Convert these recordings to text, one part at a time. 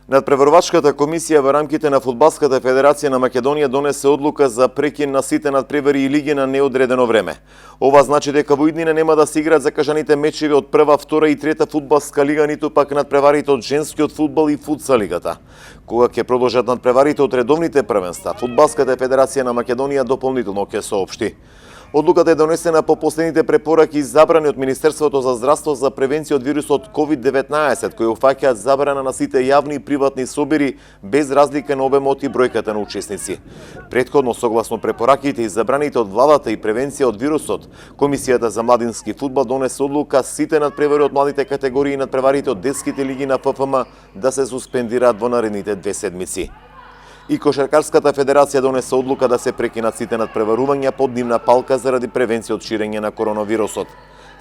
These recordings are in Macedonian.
Надпреварувачката комисија во рамките на Фудбалската федерација на Македонија донесе одлука за прекин на сите надпревари и лиги на неодредено време. Ова значи дека во иднина нема да се играат закажаните мечеви од прва, втора и трета фудбалска лига, ниту пак надпреварите од женскиот фудбал и футсал лигата. Кога ќе продолжат надпреварите од редовните првенства, Фудбалската федерација на Македонија дополнително ќе соопшти. Одлуката е донесена по последните препораки и забрани од Министерството за здравство за превенција од вирусот COVID-19, кои уфаќаат забрана на сите јавни и приватни собири без разлика на обемот и бројката на учесници. Претходно, согласно препораките и забраните од владата и превенција од вирусот, Комисијата за младински фудбал донесе одлука сите надпревари од младите категории и надпреварите од детските лиги на ФФМ да се суспендираат во наредните 2 седмици. И Кошаркарската федерација донесе одлука да се прекинат сите надпреварувања под нивна палка заради превенција од ширење на коронавирусот.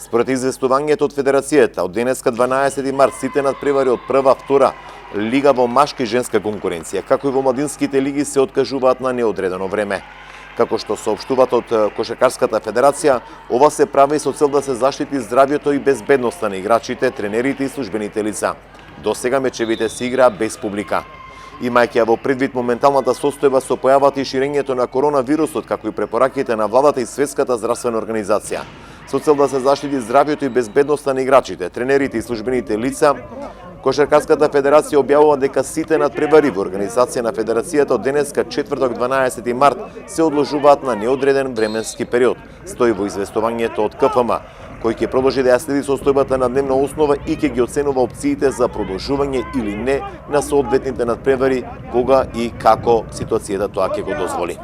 Според известувањето од федерацијата, од денеска 12 март сите надпревари од прва, втора лига во машка и женска конкуренција, како и во младинските лиги се откажуваат на неодредено време. Како што соопштуваат од Кошаркарската федерација, ова се прави со цел да се заштити здравјето и безбедноста на играчите, тренерите и службените лица. Досега мечевите се играа без публика. Имајќи во предвид моменталната состојба со појавата и ширењето на коронавирусот, како и препораките на владата и Светската здравствена организација, со цел да се заштити здравјето и безбедноста на играчите, тренерите и службените лица, Кошаркарската федерација објавува дека сите надпревари во организација на федерацијата од денеска четврток 12 март се одложуваат на неодреден временски период, стои во известувањето од КФМ, кој ќе продолжи да ја следи состојбата на дневна основа и ќе ги оценува опциите за продолжување или не на соодветните надпревари, кога и како ситуацијата тоа ќе го дозволи.